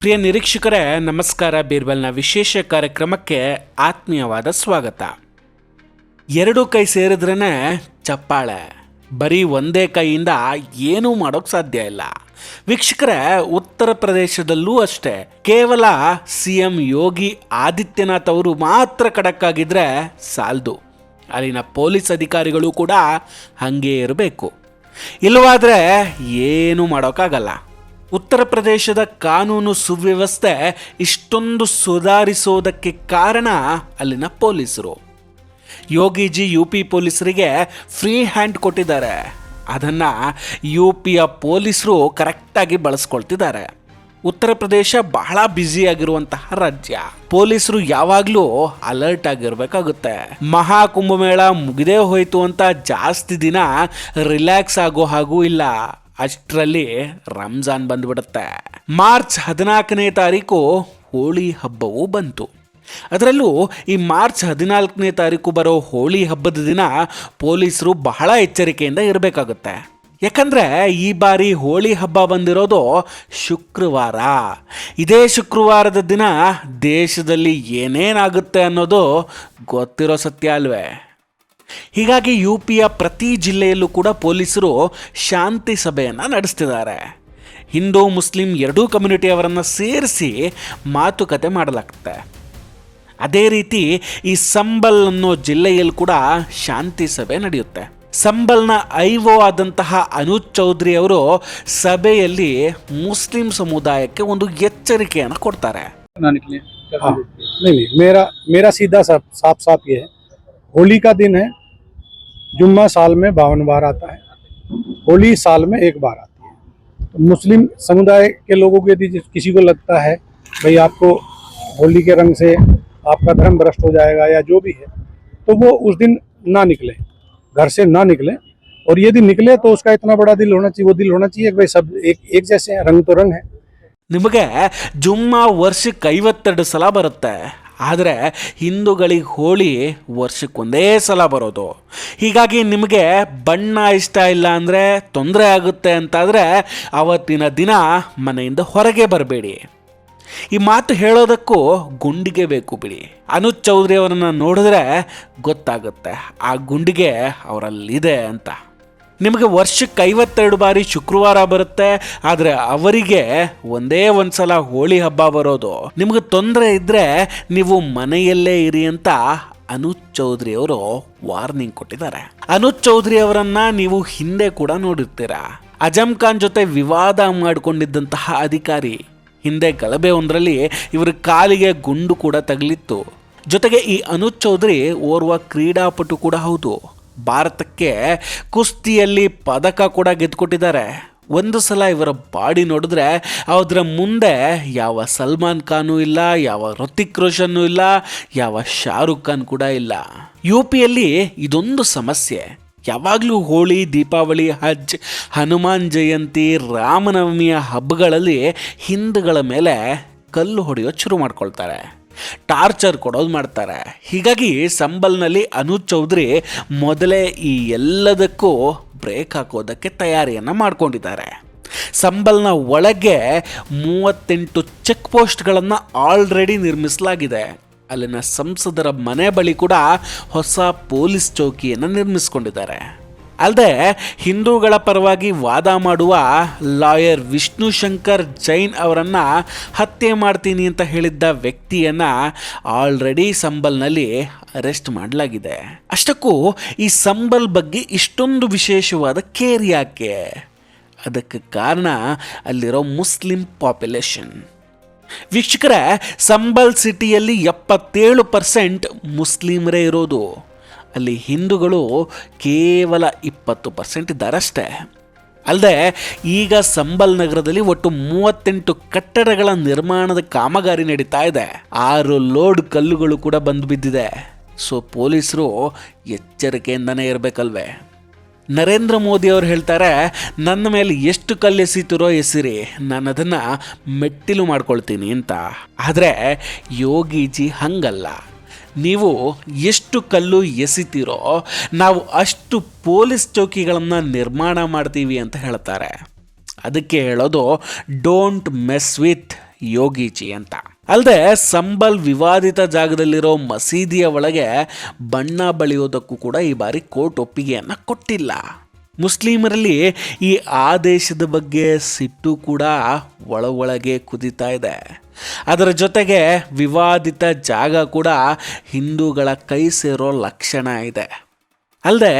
ಪ್ರಿಯ ನಿರೀಕ್ಷಕರೇ ನಮಸ್ಕಾರ. ಬೀರ್ಬಲ್ನ ವಿಶೇಷ ಕಾರ್ಯಕ್ರಮಕ್ಕೆ ಆತ್ಮೀಯವಾದ ಸ್ವಾಗತ. ಎರಡು ಕೈ ಸೇರಿದ್ರೇ ಚಪ್ಪಾಳೆ, ಬರೀ ಒಂದೇ ಕೈಯಿಂದ ಏನೂ ಮಾಡೋಕ್ಕೆ ಸಾಧ್ಯ ಇಲ್ಲ. ವೀಕ್ಷಕರೇ, ಉತ್ತರ ಪ್ರದೇಶದಲ್ಲೂ ಅಷ್ಟೇ, ಕೇವಲ CM ಯೋಗಿ ಆದಿತ್ಯನಾಥ್ ಅವರು ಮಾತ್ರ ಖಡಕ್ಕಾಗಿದ್ರೆ ಸಾಲದು, ಅಲ್ಲಿನ ಪೊಲೀಸ್ ಅಧಿಕಾರಿಗಳು ಕೂಡ ಹಾಗೇ ಇರಬೇಕು. ಇಲ್ಲವಾದರೆ ಏನೂ ಮಾಡೋಕ್ಕಾಗಲ್ಲ. ಉತ್ತರ ಪ್ರದೇಶದ ಕಾನೂನು ಸುವ್ಯವಸ್ಥೆ ಇಷ್ಟೊಂದು ಸುಧಾರಿಸೋದಕ್ಕೆ ಕಾರಣ ಅಲ್ಲಿನ ಪೊಲೀಸರು. ಯೋಗಿಜಿ UP ಪೊಲೀಸರಿಗೆ ಫ್ರೀ ಹ್ಯಾಂಡ್ ಕೊಟ್ಟಿದ್ದಾರೆ. ಅದನ್ನು UPಯ ಪೊಲೀಸರು ಕರೆಕ್ಟಾಗಿ ಬಳಸ್ಕೊಳ್ತಿದ್ದಾರೆ. ಉತ್ತರ ಪ್ರದೇಶ ಬಹಳ ಬ್ಯುಸಿಯಾಗಿರುವಂತಹ ರಾಜ್ಯ. ಪೊಲೀಸರು ಯಾವಾಗಲೂ ಅಲರ್ಟ್ ಆಗಿರಬೇಕಾಗುತ್ತೆ. ಮಹಾಕುಂಭಮೇಳ ಮುಗಿದೇ ಹೋಯಿತು ಅಂತ ಜಾಸ್ತಿ ದಿನ ರಿಲ್ಯಾಕ್ಸ್ ಆಗೋ ಹಾಗೂ ಇಲ್ಲ. ಅಷ್ಟರಲ್ಲಿ ರಂಜಾನ್ ಬಂದ್ಬಿಡುತ್ತೆ. ಮಾರ್ಚ್ 14ನೇ ತಾರೀಕು ಹೋಳಿ ಹಬ್ಬವೂ ಬಂತು. ಅದರಲ್ಲೂ ಈ ಮಾರ್ಚ್ 14ನೇ ತಾರೀಕು ಬರೋ ಹೋಳಿ ಹಬ್ಬದ ದಿನ ಪೊಲೀಸರು ಬಹಳ ಎಚ್ಚರಿಕೆಯಿಂದ ಇರಬೇಕಾಗುತ್ತೆ. ಯಾಕಂದರೆ ಈ ಬಾರಿ ಹೋಳಿ ಹಬ್ಬ ಬಂದಿರೋದು ಶುಕ್ರವಾರ. ಇದೇ ಶುಕ್ರವಾರದ ದಿನ ದೇಶದಲ್ಲಿ ಏನೇನಾಗುತ್ತೆ ಅನ್ನೋದು ಗೊತ್ತಿರೋ ಸತ್ಯ ಅಲ್ವೇ. ಹೀಗಾಗಿ UPಯ ಪ್ರತಿ ಜಿಲ್ಲೆಯಲ್ಲೂ ಕೂಡ ಪೊಲೀಸರು ಶಾಂತಿ ಸಭೆಯನ್ನು ನಡೆಸ್ತಿದ್ದಾರೆ. ಹಿಂದೂ ಮುಸ್ಲಿಂ ಎರಡೂ ಕಮ್ಯುನಿಟಿಯವರನ್ನು ಸೇರಿಸಿ ಮಾತುಕತೆ ಮಾಡಲಾಗುತ್ತೆ. ಅದೇ ರೀತಿ ಈ ಸಂಬಲ್ ಅನ್ನೋ ಜಿಲ್ಲೆಯಲ್ಲಿ ಕೂಡ ಶಾಂತಿ ಸಭೆ ನಡೆಯುತ್ತೆ. ಸಂಬಲ್ನ IO ಆದಂತಹ ಅನುಜ್ ಚೌಧರಿ ಅವರು ಸಭೆಯಲ್ಲಿ ಮುಸ್ಲಿಂ ಸಮುದಾಯಕ್ಕೆ ಒಂದು ಎಚ್ಚರಿಕೆಯನ್ನು ಕೊಡ್ತಾರೆ. मेरा सीधा साफ ये है, होली का दिन है, जुम्मा साल में 52 बार आता है, होली साल में एक बार आती है. तो मुस्लिम समुदाय के लोगों को यदि किसी को लगता है भाई आपको होली के रंग से आपका धर्म भ्रष्ट हो जाएगा या जो भी है, तो वो उस दिन ना निकले, घर से ना निकले. और यदि निकले तो उसका इतना बड़ा दिल होना चाहिए, वो दिल होना चाहिए कि भाई सब एक जैसे हैं, रंग तो रंग है. ನಿಮಗೆ ಜುಮ್ಮಾ ವರ್ಷಕ್ಕೆ 52 ಸಲ ಬರುತ್ತೆ. ಆದರೆ ಹಿಂದೂಗಳಿಗೆ ಹೋಳಿ ವರ್ಷಕ್ಕೊಂದೇ ಸಲ ಬರೋದು. ಹೀಗಾಗಿ ನಿಮಗೆ ಬಣ್ಣ ಇಷ್ಟ ಇಲ್ಲ ಅಂದರೆ ತೊಂದರೆ ಆಗುತ್ತೆ ಅಂತಾದರೆ ಆವತ್ತಿನ ದಿನ ಮನೆಯಿಂದ ಹೊರಗೆ ಬರಬೇಡಿ. ಈ ಮಾತು ಹೇಳೋದಕ್ಕೂ ಗುಂಡಿಗೆ ಬೇಕು ಬಿಡಿ. ಅನುಜ್ ಚೌಧರಿ ಅವರನ್ನು ನೋಡಿದ್ರೆ ಗೊತ್ತಾಗುತ್ತೆ ಆ ಗುಂಡಿಗೆ ಅವರಲ್ಲಿದೆ ಅಂತ. ನಿಮಗೆ ವರ್ಷಕ್ಕೆ 52 ಬಾರಿ ಶುಕ್ರವಾರ ಬರುತ್ತೆ, ಆದರೆ ಅವರಿಗೆ ಒಂದೇ ಒಂದು ಸಲ ಹೋಳಿ ಹಬ್ಬ ಬರೋದು. ನಿಮಗೆ ತೊಂದರೆ ಇದ್ದರೆ ನೀವು ಮನೆಯಲ್ಲೇ ಇರಿ ಅಂತ ಅನುಜ್ ಚೌಧರಿ ಅವರು ವಾರ್ನಿಂಗ್ ಕೊಟ್ಟಿದ್ದಾರೆ. ಅನುಜ್ ಚೌಧರಿ ಅವರನ್ನ ನೀವು ಹಿಂದೆ ಕೂಡ ನೋಡಿರ್ತೀರಾ. ಅಜಮ್ ಖಾನ್ ಜೊತೆ ವಿವಾದ ಮಾಡಿಕೊಂಡಿದ್ದಂತಹ ಅಧಿಕಾರಿ. ಹಿಂದೆ ಗಲಭೆ ಒಂದರಲ್ಲಿ ಇವರ ಕಾಲಿಗೆ ಗುಂಡು ಕೂಡ ತಗಲಿತ್ತು. ಜೊತೆಗೆ ಈ ಅನುಜ್ ಚೌಧರಿ ಓರ್ವ ಕ್ರೀಡಾಪಟು ಕೂಡ ಹೌದು. ಭಾರತಕ್ಕೆ ಕುಸ್ತಿಯಲ್ಲಿ ಪದಕ ಕೂಡ ಗೆದ್ದುಕೊಟ್ಟಿದ್ದಾರೆ. ಒಂದು ಸಲ ಇವರ ಬಾಡಿ ನೋಡಿದ್ರೆ ಅದರ ಮುಂದೆ ಯಾವ ಸಲ್ಮಾನ್ ಖಾನು ಇಲ್ಲ, ಯಾವ ಋತಿಕ್ ರೋಷನ್ನು ಇಲ್ಲ, ಯಾವ ಶಾರುಖ್ ಖಾನ್ ಕೂಡ ಇಲ್ಲ. UPಯಲ್ಲಿ ಇದೊಂದು ಸಮಸ್ಯೆ. ಯಾವಾಗಲೂ ಹೋಳಿ, ದೀಪಾವಳಿ, ಹಜ್, ಹನುಮಾನ್ ಜಯಂತಿ, ರಾಮನವಮಿಯ ಹಬ್ಬಗಳಲ್ಲಿ ಹಿಂದೂಗಳ ಮೇಲೆ ಕಲ್ಲು ಹೊಡೆಯೋ ಶುರು ಮಾಡ್ಕೊಳ್ತಾರೆ, ಟಾರ್ಚರ್ ಕೊಡೋದು ಮಾಡ್ತಾರೆ. ಹೀಗಾಗಿ ಸಂಬಲ್ನಲ್ಲಿ ಅನುಜ್ ಚೌಧರಿ ಮೊದಲೇ ಈ ಎಲ್ಲದಕ್ಕೂ ಬ್ರೇಕ್ ಹಾಕೋದಕ್ಕೆ ತಯಾರಿಯನ್ನು ಮಾಡ್ಕೊಂಡಿದ್ದಾರೆ. ಸಂಬಲ್ನ ಒಳಗೆ 38 ಚೆಕ್ ಪೋಸ್ಟ್ಗಳನ್ನು ಆಲ್ರೆಡಿ ನಿರ್ಮಿಸಲಾಗಿದೆ. ಅಲ್ಲಿನ ಸಂಸದರ ಮನೆ ಬಳಿ ಕೂಡ ಹೊಸ ಪೊಲೀಸ್ ಚೌಕಿಯನ್ನು ನಿರ್ಮಿಸ್ಕೊಂಡಿದ್ದಾರೆ. ಅಲ್ಲದೆ ಹಿಂದೂಗಳ ಪರವಾಗಿ ವಾದ ಮಾಡುವ ಲಾಯರ್ ವಿಷ್ಣು ಶಂಕರ್ ಜೈನ್ ಅವರನ್ನು ಹತ್ಯೆ ಮಾಡ್ತೀನಿ ಅಂತ ಹೇಳಿದ್ದ ವ್ಯಕ್ತಿಯನ್ನು ಆಲ್ರೆಡಿ ಸಂಬಲ್ನಲ್ಲಿ ಅರೆಸ್ಟ್ ಮಾಡಲಾಗಿದೆ. ಅಷ್ಟಕ್ಕೂ ಈ ಸಂಬಲ್ ಬಗ್ಗೆ ಇಷ್ಟೊಂದು ವಿಶೇಷವಾದ ಕೇರ್ ಯಾಕೆ? ಅದಕ್ಕೆ ಕಾರಣ ಅಲ್ಲಿರೋ ಮುಸ್ಲಿಂ ಪಾಪ್ಯುಲೇಷನ್. ವೀಕ್ಷಕರೇ, ಸಂಬಲ್ ಸಿಟಿಯಲ್ಲಿ 77% ಮುಸ್ಲಿಮರೇ ಇರೋದು. ಅಲ್ಲಿ ಹಿಂದೂಗಳು ಕೇವಲ 20% ಇದ್ದಾರಷ್ಟೇ. ಅಲ್ಲದೆ ಈಗ ಸಂಬಲ್ ನಗರದಲ್ಲಿ ಒಟ್ಟು 38 ಕಟ್ಟಡಗಳ ನಿರ್ಮಾಣದ ಕಾಮಗಾರಿ ನಡೀತಾ ಇದೆ. 6 ಲೋಡ್ ಕಲ್ಲುಗಳು ಕೂಡ ಬಂದು ಬಿದ್ದಿದೆ. ಸೊ ಪೊಲೀಸರು ಎಚ್ಚರಿಕೆಯಿಂದನೇ ಇರಬೇಕಲ್ವೇ. ನರೇಂದ್ರ ಮೋದಿ ಅವರು ಹೇಳ್ತಾರೆ, ನನ್ನ ಮೇಲೆ ಎಷ್ಟು ಕಲ್ಲು ಎಸಿತಿರೋ ಎಸಿರಿ, ನಾನು ಅದನ್ನು ಮೆಟ್ಟಿಲು ಮಾಡ್ಕೊಳ್ತೀನಿ ಅಂತ. ಆದರೆ ಯೋಗಿಜಿ ಹಂಗಲ್ಲ. ನೀವು ಎಷ್ಟು ಕಲ್ಲು ಎಸಿತೀರೋ ನಾವು ಅಷ್ಟು ಪೊಲೀಸ್ ಚೌಕಿಗಳನ್ನು ನಿರ್ಮಾಣ ಮಾಡ್ತೀವಿ ಅಂತ ಹೇಳ್ತಾರೆ. ಅದಕ್ಕೆ ಹೇಳೋದು ಡೋಂಟ್ ಮೆಸ್ ವಿತ್ ಯೋಗಿಜಿ ಅಂತ. ಅಲ್ಲದೆ ಸಂಬಲ್ ವಿವಾದಿತ ಜಾಗದಲ್ಲಿರೋ ಮಸೀದಿಯ ಒಳಗೆ ಬಣ್ಣ ಬಳಿಯೋದಕ್ಕೂ ಕೂಡ ಈ ಬಾರಿ ಕೋರ್ಟ್ ಒಪ್ಪಿಗೆಯನ್ನು ಕೊಟ್ಟಿಲ್ಲ. ಮುಸ್ಲಿಮರಲ್ಲಿ ಈ ಆದೇಶದ ಬಗ್ಗೆ ಸಿಟ್ಟು ಕೂಡ ಒಳಗೆ ಕುದೀತಾ ಇದೆ. ಅದರ ಜೊತೆಗೆ ವಿವಾದಿತ ಜಾಗ ಕೂಡ ಹಿಂದೂಗಳ ಕೈ ಸೇರೋ ಲಕ್ಷಣ ಇದೆ. ಅಲ್ಲದೆ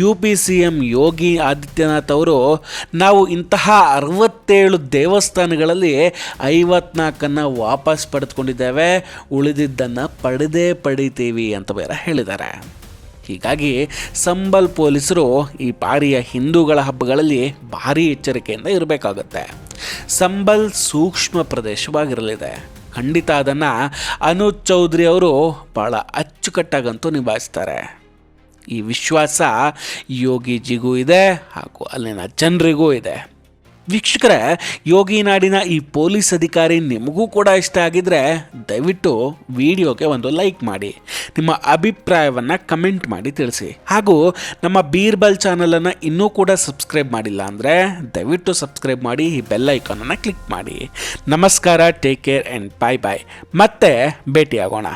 UP CM ಯೋಗಿ ಆದಿತ್ಯನಾಥ್ ಅವರು ನಾವು ಇಂತಹ 67 ದೇವಸ್ಥಾನಗಳಲ್ಲಿ 54 ವಾಪಸ್ ಪಡೆದುಕೊಂಡಿದ್ದೇವೆ, ಉಳಿದಿದ್ದನ್ನು ಪಡಿತೀವಿ ಅಂತ ಬೇರೆ ಹೇಳಿದ್ದಾರೆ. ಹೀಗಾಗಿ ಸಂಬಲ್ ಪೊಲೀಸರು ಈ ಬಾರಿಯ ಹಿಂದೂಗಳ ಹಬ್ಬಗಳಲ್ಲಿ ಭಾರಿ ಎಚ್ಚರಿಕೆಯಿಂದ ಇರಬೇಕಾಗತ್ತೆ. ಸಂಬಲ್ ಸೂಕ್ಷ್ಮ ಪ್ರದೇಶವಾಗಿರಲಿದೆ. ಖಂಡಿತ ಅದನ್ನು ಅನುಜ್ ಚೌಧರಿ ಅವರು ಭಾಳ ಅಚ್ಚುಕಟ್ಟಾಗಂತೂ ನಿಭಾಯಿಸ್ತಾರೆ. ಈ ವಿಶ್ವಾಸ ಯೋಗಿಜಿಗೂ ಇದೆ ಹಾಗೂ ಅಲ್ಲಿನ ಜನರಿಗೂ ಇದೆ. ವೀಕ್ಷಕರೇ, ಯೋಗಿ ನಾಡಿನ ಈ ಪೊಲೀಸ್ ಅಧಿಕಾರಿ ನಿಮಗೂ ಕೂಡ ಇಷ್ಟ ಆಗಿದ್ರೆ ದಯವಿಟ್ಟು ವಿಡಿಯೋಗೆ ಒಂದು ಲೈಕ್ ಮಾಡಿ, ನಿಮ್ಮ ಅಭಿಪ್ರಾಯವನ್ನು ಕಮೆಂಟ್ ಮಾಡಿ ತಿಳಿಸಿ. ಹಾಗೂ ನಮ್ಮ ಬೀರ್ಬಲ್ ಚಾನಲನ್ನು ಇನ್ನೂ ಕೂಡ ಸಬ್ಸ್ಕ್ರೈಬ್ ಮಾಡಿಲ್ಲ ಅಂದರೆ ದಯವಿಟ್ಟು ಸಬ್ಸ್ಕ್ರೈಬ್ ಮಾಡಿ, ಈ ಬೆಲ್ ಐಕಾನನ್ನು ಕ್ಲಿಕ್ ಮಾಡಿ. ನಮಸ್ಕಾರ, ಟೇಕ್ ಕೇರ್ ಆ್ಯಂಡ್ ಬಾಯ್. ಮತ್ತೆ ಭೇಟಿಯಾಗೋಣ.